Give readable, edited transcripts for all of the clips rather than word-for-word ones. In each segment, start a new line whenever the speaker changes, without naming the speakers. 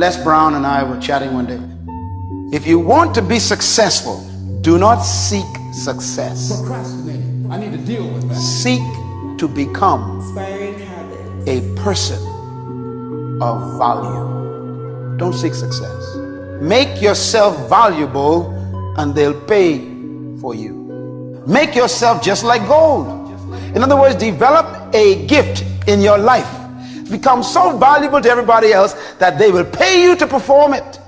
Les Brown and I were chatting one day. If you want to be successful, do not seek success.
Procrastinating. I need to deal with that.
Seek to become
Inspiring habits.
a person of value. Don't seek success. Make yourself valuable and they'll pay for you. Make yourself just like gold. In other words, develop a gift in your life. Become so valuable to everybody else that they will pay you to perform it.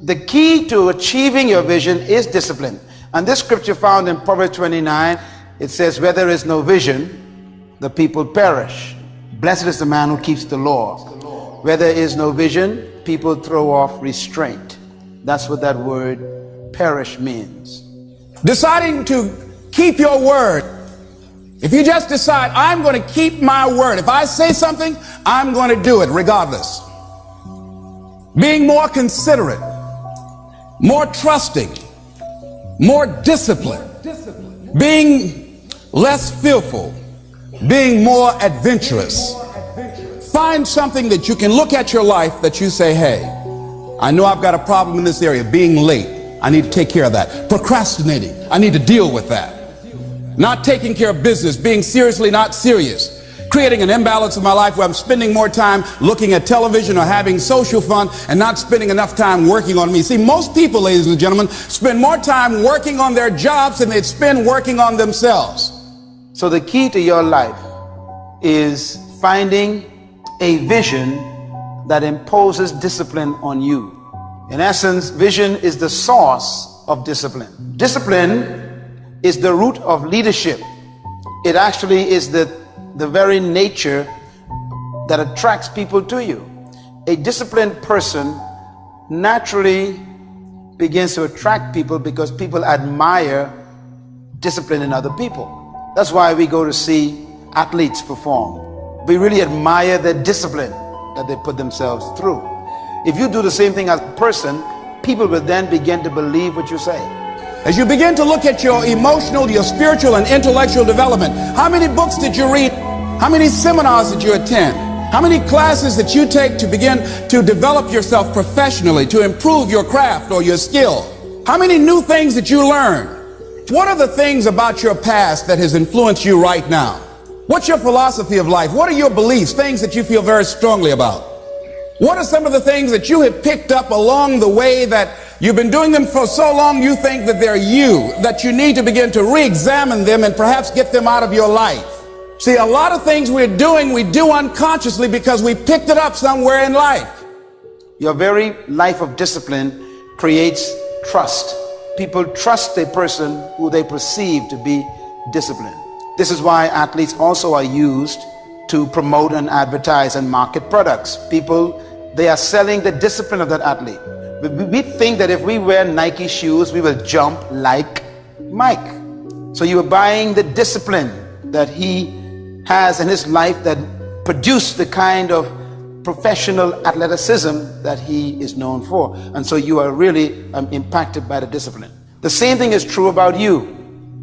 The key to achieving your vision is discipline. And this scripture found in Proverbs 29, it says, where there is no vision, the people perish. Blessed is the man who keeps the law. Where there is no vision, people throw off restraint. That's what that word perish means.
Deciding to keep your word. If you just decide, I'm going to keep my word. If I say something, I'm going to do it regardless. Being more considerate, more trusting, more disciplined, being less fearful, being more adventurous. Find something that you can look at your life that you say, hey, I know I've got a problem in this area, being late. I need to take care of that. Procrastinating, I need to deal with that. Not taking care of business, being seriously not serious. Creating an imbalance in my life where I'm spending more time looking at television or having social fun and not spending enough time working on me. See, most people, ladies and gentlemen, spend more time working on their jobs than they spend working on themselves.
So the key to your life is finding a vision that imposes discipline on you. In essence, vision is the source of discipline. Discipline is the root of leadership. It actually is the very nature that attracts people to you. A disciplined person naturally begins to attract people because people admire discipline in other people. That's why we go to see athletes perform. We really admire their discipline that they put themselves through. If you do the same thing as a person, people will then begin to believe what you say.
As you begin to look at your emotional, your spiritual and intellectual development, how many books did you read? How many seminars did you attend? How many classes that you take to begin to develop yourself professionally, to improve your craft or your skill? How many new things that you learn? What are the things about your past that has influenced you right now? What's your philosophy of life? What are your beliefs, things that you feel very strongly about? What are some of the things that you have picked up along the way that you've been doing them for so long you think that they're you, that you need to begin to re-examine them and perhaps get them out of your life? See, a lot of things we do unconsciously because we picked it up somewhere in life.
Your very life of discipline creates trust. People trust a person who they perceive to be disciplined. This is why athletes also are used to promote and advertise and market products. People, they are selling the discipline of that athlete. We think that if we wear Nike shoes, we will jump like Mike. So you are buying the discipline that he has in his life that produced the kind of professional athleticism that he is known for. And so you are really impacted by the discipline. The same thing is true about you.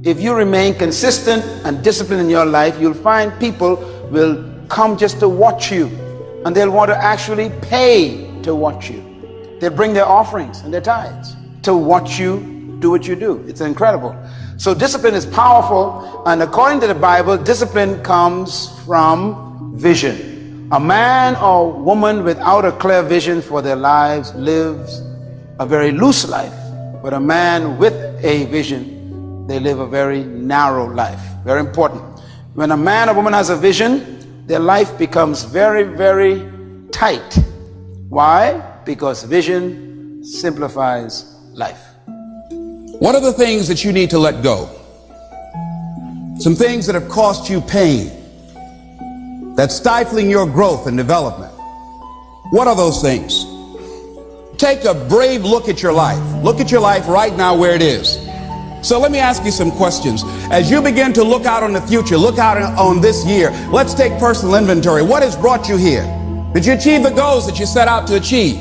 If you remain consistent and disciplined in your life, you'll find people will come just to watch you, and they'll want to actually pay to watch you. They bring their offerings and their tithes to watch you do what you do. It's incredible. So discipline is powerful, and according to the Bible, discipline comes from vision. A man or woman without a clear vision for their lives lives a very loose life, but a man with a vision, they live a very narrow life. Very important. When a man or woman has a vision, their life becomes very, very tight. Why? Because vision simplifies life.
What are the things that you need to let go? Some things that have cost you pain, that's stifling your growth and development. What are those things? Take a brave look at your life. Look at your life right now where it is. So let me ask you some questions. As you begin to look out on the future, look out on this year, let's take personal inventory. What has brought you here? Did you achieve the goals that you set out to achieve?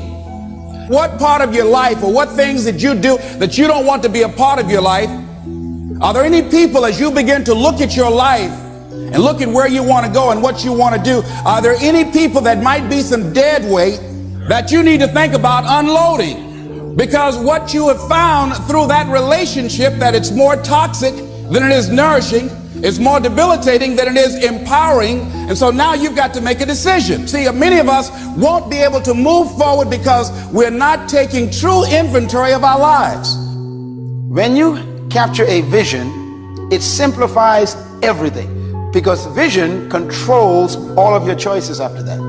What part of your life or what things did you do that you don't want to be a part of your life? Are there any people, as you begin to look at your life and look at where you want to go and what you want to do, are there any people that might be some dead weight that you need to think about unloading, because what you have found through that relationship, that it's more toxic than it is nourishing, it's more debilitating than it is empowering. And so now you've got to make a decision. See, many of us won't be able to move forward because we're not taking true inventory of our lives.
When you capture a vision, it simplifies everything, because vision controls all of your choices after that.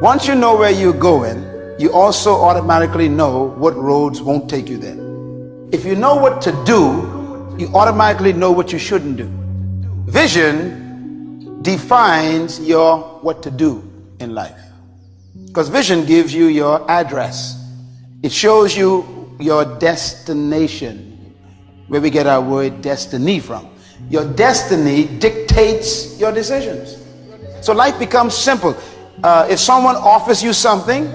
Once you know where you're going, you also automatically know what roads won't take you there. If you know what to do, you automatically know what you shouldn't do. Vision defines your what to do in life, because vision gives you your address. It shows you your destination, where we get our word destiny from. Your destiny dictates your decisions. So life becomes simple. If someone offers you something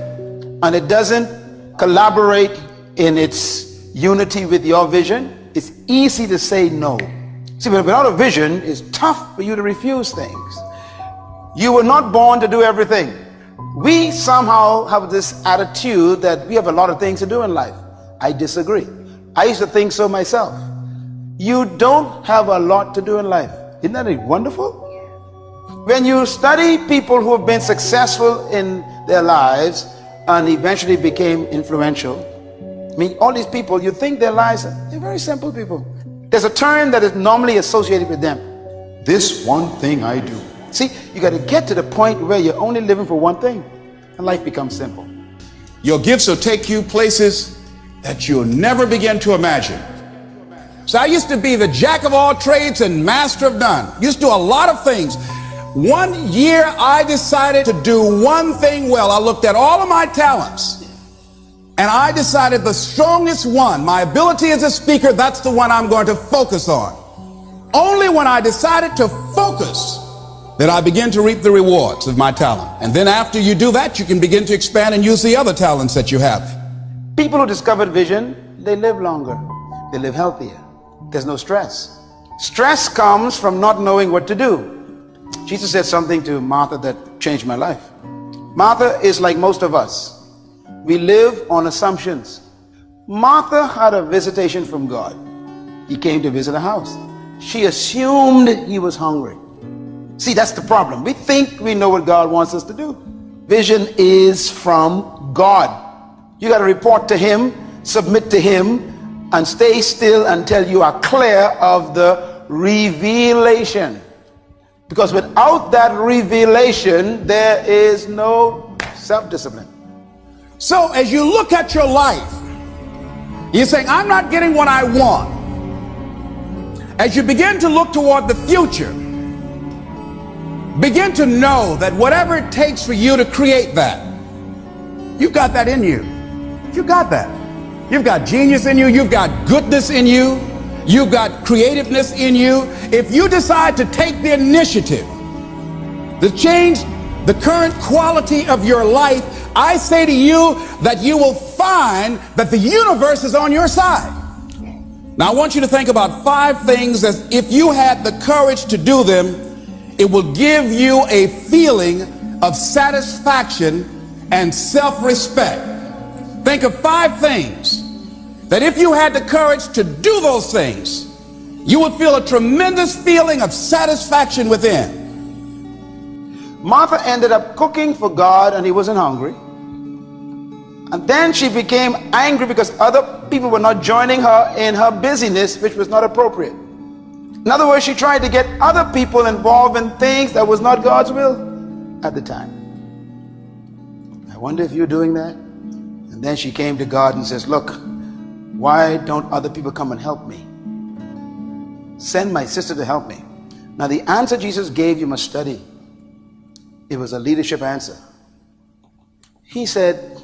and it doesn't collaborate in its unity with your vision, it's easy to say no. See, but without a vision, it's tough for you to refuse things. You were not born to do everything. We somehow have this attitude that we have a lot of things to do in life. I disagree. I used to think so myself. You don't have a lot to do in life. Isn't that wonderful? When you study people who have been successful in their lives and eventually became influential, I mean, all these people, you think their lives, they're very simple people. There's a term that is normally associated with them. This one thing I do. See, you got to get to the point where you're only living for one thing, and life becomes simple.
Your gifts will take you places that you'll never begin to imagine. So I used to be the jack of all trades and master of none. Used to do a lot of things. One year I decided to do one thing well. I looked at all of my talents and I decided the strongest one, my ability as a speaker, that's the one I'm going to focus on. Only when I decided to focus did I begin to reap the rewards of my talent. And then after you do that, you can begin to expand and use the other talents that you have.
People who discovered vision, they live longer. They live healthier. There's no stress. Stress comes from not knowing what to do. Jesus said something to Martha that changed my life. Martha is like most of us. We live on assumptions. Martha had a visitation from God. He came to visit her house. She assumed he was hungry. See, that's the problem. We think we know what God wants us to do. Vision is from God. You got to report to him, submit to him, and stay still until you are clear of the revelation. Because without that revelation, there is no self-discipline.
So as you look at your life, you're saying, I'm not getting what I want. As you begin to look toward the future, begin to know that whatever it takes for you to create that, you've got that in you. You've got that. You've got genius in you. You've got goodness in you. You've got creativeness in you. If you decide to take the initiative to change the current quality of your life, I say to you that you will find that the universe is on your side. Now I want you to think about 5 things that if you had the courage to do them, it will give you a feeling of satisfaction and self-respect. Think of 5 things that if you had the courage to do those things, you would feel a tremendous feeling of satisfaction within.
Martha ended up cooking for God and he wasn't hungry. And then she became angry because other people were not joining her in her busyness, which was not appropriate. In other words, she tried to get other people involved in things that was not God's will at the time. I wonder if you're doing that. And then she came to God and says, look, why don't other people come and help me? Send my sister to help me. Now the answer Jesus gave, you must study. It was a leadership answer. He said,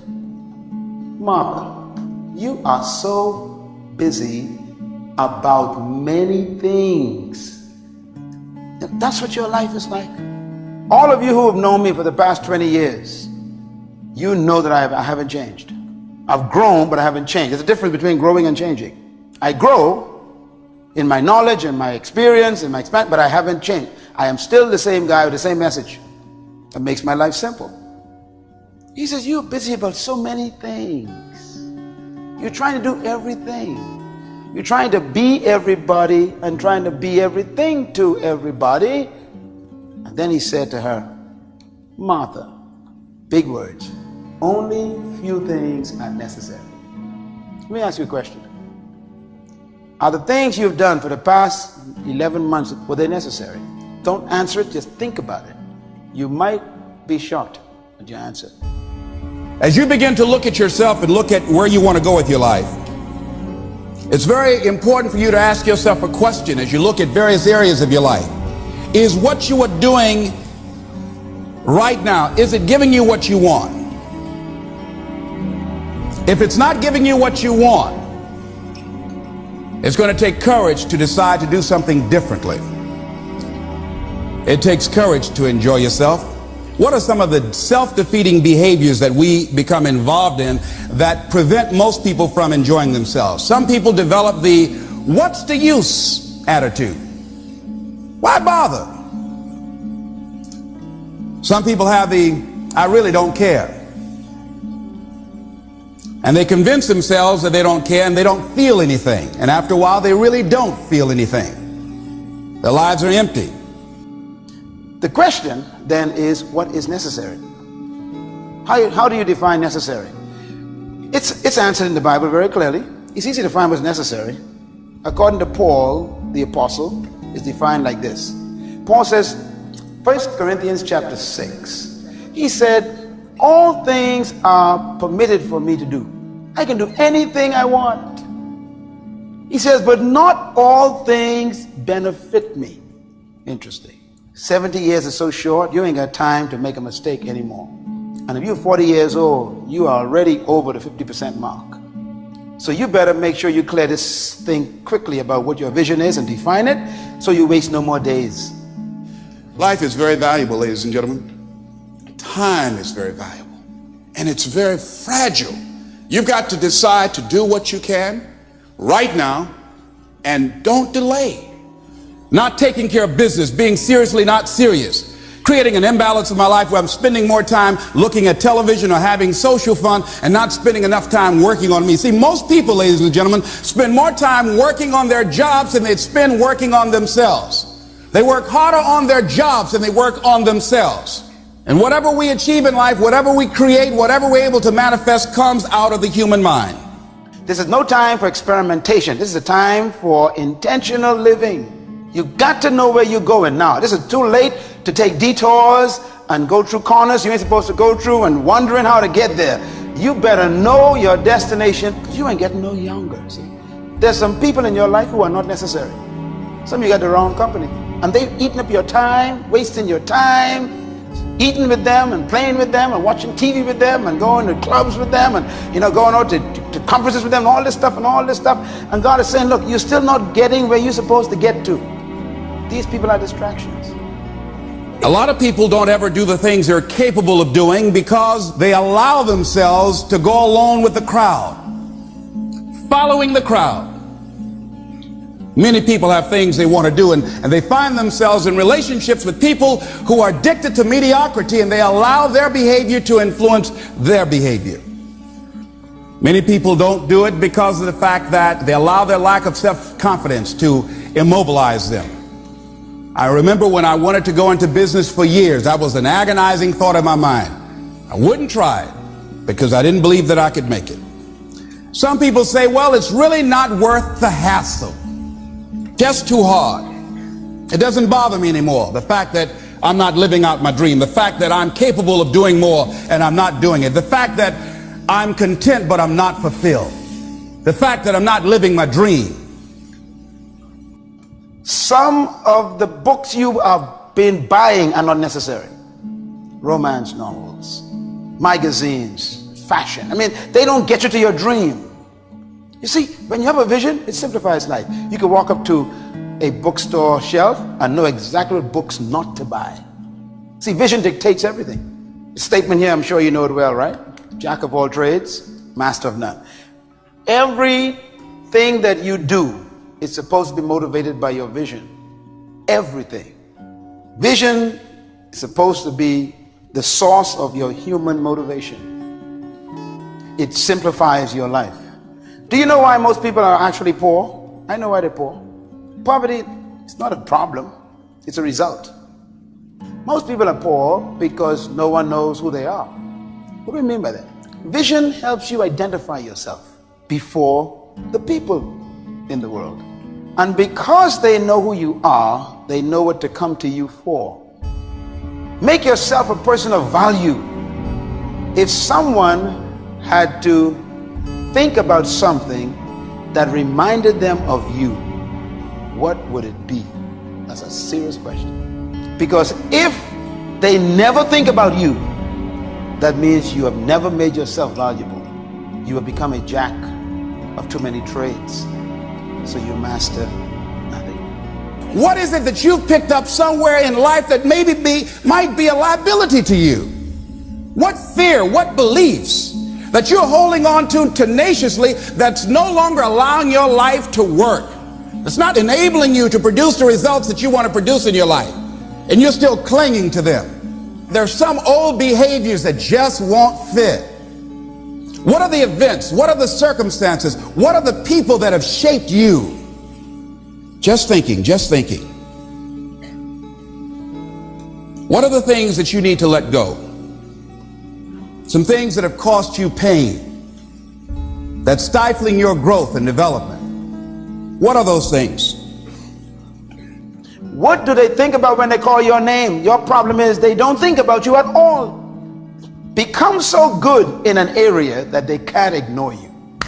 Martha, you are so busy about many things. And that's what your life is like. All of you who have known me for the past 20 years, you know that I haven't changed. I've grown, but I haven't changed. There's a difference between growing and changing. I grow in my knowledge and my experience and my experience, but I haven't changed. I am still the same guy with the same message. That makes my life simple. He says, you're busy about so many things. You're trying to do everything. You're trying to be everybody and trying to be everything to everybody. And then he said to her, Martha, big words, only few things are necessary. Let me ask you a question. Are the things you've done for the past 11 months, were they necessary? Don't answer it, just think about it. You might be shocked at your answer.
As you begin to look at yourself and look at where you want to go with your life, it's very important for you to ask yourself a question as you look at various areas of your life. Is what you are doing right now, is it giving you what you want? If it's not giving you what you want, it's going to take courage to decide to do something differently. It takes courage to enjoy yourself. What are some of the self-defeating behaviors that we become involved in that prevent most people from enjoying themselves? Some people develop the "what's the use" attitude. Why bother? Some people have the "I really don't care." And they convince themselves that they don't care and they don't feel anything. And after a while, they really don't feel anything. Their lives are empty.
The question then is, what is necessary? How do you define necessary? It's answered in the Bible very clearly. It's easy to find what's necessary. According to Paul, the apostle, is defined like this. Paul says, 1 Corinthians chapter 6, he said, all things are permitted for me to do. I can do anything I want. He says, but not all things benefit me. Interesting. 70 years is so short, you ain't got time to make a mistake anymore. And if you're 40 years old, you are already over the 50% mark. So you better make sure you clear this thing quickly about what your vision is and define it so you waste no more days.
Life is very valuable, ladies and gentlemen. Time is very valuable. And it's very fragile. You've got to decide to do what you can right now and don't delay. Not taking care of business, being seriously not serious, creating an imbalance in my life where I'm spending more time looking at television or having social fun and not spending enough time working on me. See, most people, ladies and gentlemen, spend more time working on their jobs than they'd spend working on themselves. They work harder on their jobs than they work on themselves. And whatever we achieve in life, whatever we create, whatever we're able to manifest comes out of the human mind.
This is no time for experimentation. This is a time for intentional living. You got to know where you're going now. This is too late to take detours and go through corners you ain't supposed to go through and wondering how to get there. You better know your destination because you ain't getting no younger. See, there's some people in your life who are not necessary. Some of you got the wrong company and they've eaten up your time, wasting your time, eating with them and playing with them and watching TV with them and going to clubs with them and going out to conferences with them and all this stuff. And God is saying, look, you're still not getting where you're supposed to get to. These people are distractions.
A lot of people don't ever do the things they're capable of doing because they allow themselves to go along with the crowd, following the crowd. Many people have things they want to do and they find themselves in relationships with people who are addicted to mediocrity and they allow their behavior to influence their behavior. Many people don't do it because of the fact that they allow their lack of self-confidence to immobilize them. I remember when I wanted to go into business for years, that was an agonizing thought in my mind. I wouldn't try it because I didn't believe that I could make it. Some people say, well, it's really not worth the hassle. Just too hard. It doesn't bother me anymore. The fact that I'm not living out my dream, the fact that I'm capable of doing more and I'm not doing it, the fact that I'm content but I'm not fulfilled, the fact that I'm not living my dream.
Some of the books you have been buying are not necessary. Romance novels, magazines, fashion. I mean, they don't get you to your dream. You see, when you have a vision, it simplifies life. You can walk up to a bookstore shelf and know exactly what books not to buy. See, vision dictates everything. The statement here, I'm sure you know it well, right? Jack of all trades, master of none. Everything that you do is supposed to be motivated by your vision. Everything. Vision is supposed to be the source of your human motivation. It simplifies your life. Do you know why most people are actually poor? I know why they're poor. Poverty is not a problem, it's a result. Most people are poor because no one knows who they are. What do we mean by that? Vision helps you identify yourself before the people in the world. And because they know who you are, they know what to come to you for. Make yourself a person of value. If someone had to think about something that reminded them of you, what would it be? That's a serious question. Because if they never think about you, that means you have never made yourself valuable. You have become a jack of too many trades, so you master nothing.
What is it that you've picked up somewhere in life that might be a liability to you? What fear, what beliefs that you're holding on to tenaciously that's no longer allowing your life to work? It's not enabling you to produce the results that you want to produce in your life, and you're still clinging to them. There's some old behaviors that just won't fit. What are the events? What are the circumstances? What are the people that have shaped you? Just thinking. What are the things that you need to let go? Some things that have cost you pain, that's stifling your growth and development. What are those things?
What do they think about when they call your name? Your problem is they don't think about you at all. Become so good in an area that they can't ignore you.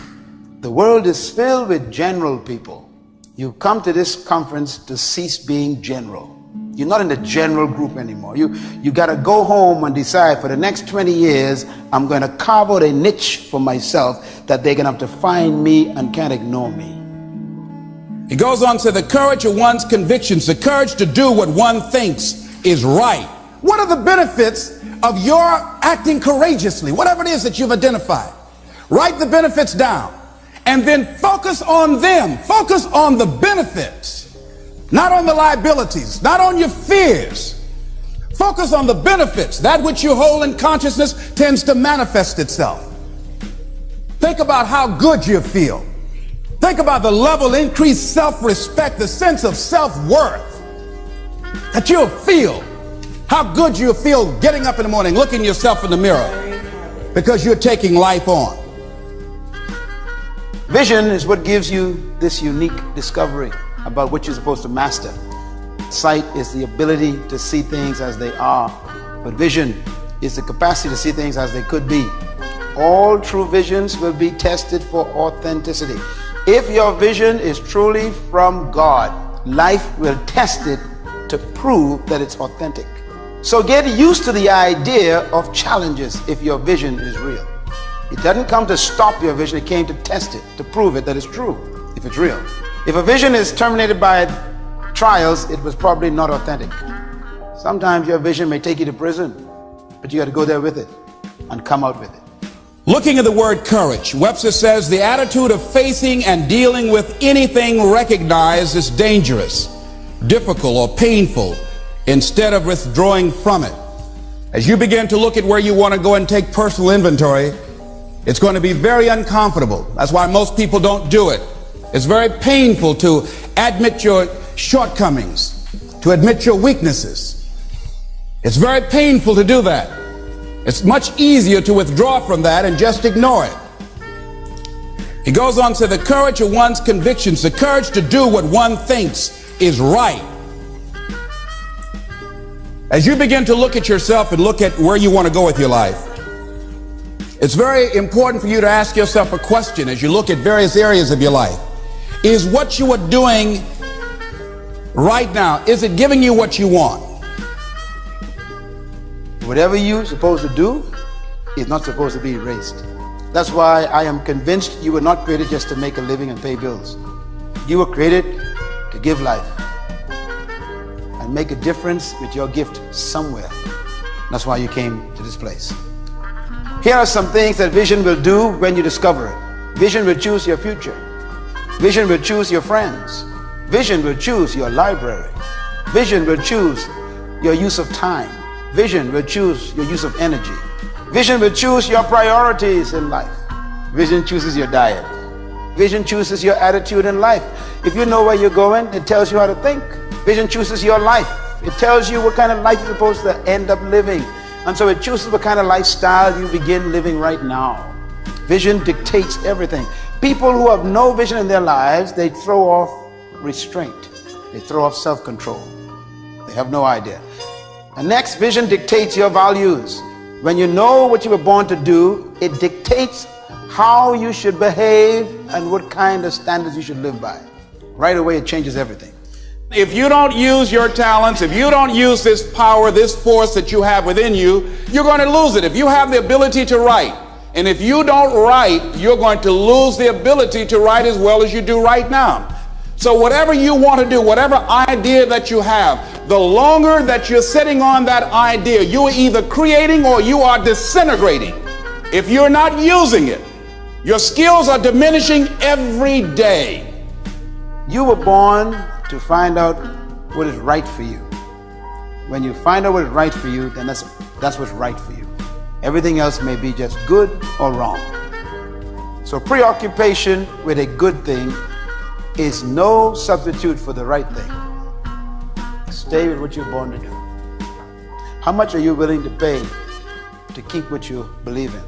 The world is filled with general people. You come to this conference to cease being general. You're not in the general group anymore. You got to go home and decide, for the next 20 years, I'm going to carve out a niche for myself that they're going to have to find me and can't ignore me.
He goes on to say, the courage of one's convictions, the courage to do what one thinks is right. What are the benefits of your acting courageously? Whatever it is that you've identified, write the benefits down and then focus on them. Focus on the benefits, not on the liabilities, not on your fears. Focus on the benefits. That which you hold in consciousness tends to manifest itself. Think about how good you feel. Think about the level of increased self-respect, the sense of self-worth that you'll feel. How good you'll feel getting up in the morning, looking yourself in the mirror, because you're taking life on.
Vision is what gives you this unique discovery about what you're supposed to master. Sight is the ability to see things as they are, but vision is the capacity to see things as they could be. All true visions will be tested for authenticity. If your vision is truly from God, life will test it to prove that it's authentic. So get used to the idea of challenges if your vision is real. It doesn't come to stop your vision, it came to test it, to prove it that it's true, if it's real. If a vision is terminated by trials, it was probably not authentic. Sometimes your vision may take you to prison, but you got to go there with it and come out with it.
Looking at the word courage, Webster says the attitude of facing and dealing with anything recognized as dangerous, difficult, or painful, instead of withdrawing from it. As you begin to look at where you want to go and take personal inventory, it's going to be very uncomfortable. That's why most people don't do it. It's very painful to admit your shortcomings, to admit your weaknesses. It's very painful to do that. It's much easier to withdraw from that and just ignore it. He goes on to say the courage of one's convictions, the courage to do what one thinks is right. As you begin to look at yourself and look at where you want to go with your life, it's very important for you to ask yourself a question as you look at various areas of your life. Is what you are doing right now, is it giving you what you want?
Whatever you're supposed to do is not supposed to be erased. That's why I am convinced you were not created just to make a living and pay bills. You were created to give life and make a difference with your gift somewhere. That's why you came to this place. Here are some things that vision will do when you discover it. Vision will choose your future. Vision will choose your friends. Vision will choose your library. Vision will choose your use of time. Vision will choose your use of energy. Vision will choose your priorities in life. Vision chooses your diet. Vision chooses your attitude in life. If you know where you're going, it tells you how to think. Vision chooses your life. It tells you what kind of life you're supposed to end up living. And so it chooses what kind of lifestyle you begin living right now. Vision dictates everything. People who have no vision in their lives, they throw off restraint. They throw off self-control. They have no idea. And next, vision dictates your values. When you know what you were born to do, it dictates how you should behave and what kind of standards you should live by. Right away, it changes everything.
If you don't use your talents, if you don't use this power, this force that you have within you, you're going to lose it. If you have the ability to write, and if you don't write, you're going to lose the ability to write as well as you do right now. So whatever you want to do, whatever idea that you have, the longer that you're sitting on that idea, you are either creating or you are disintegrating. If you're not using it, your skills are diminishing every day.
You were born to find out what is right for you. When you find out what is right for you, then that's what's right for you. Everything else may be just good or wrong. So preoccupation with a good thing is no substitute for the right thing. Stay with what you're born to do. How much are you willing to pay to keep what you believe in?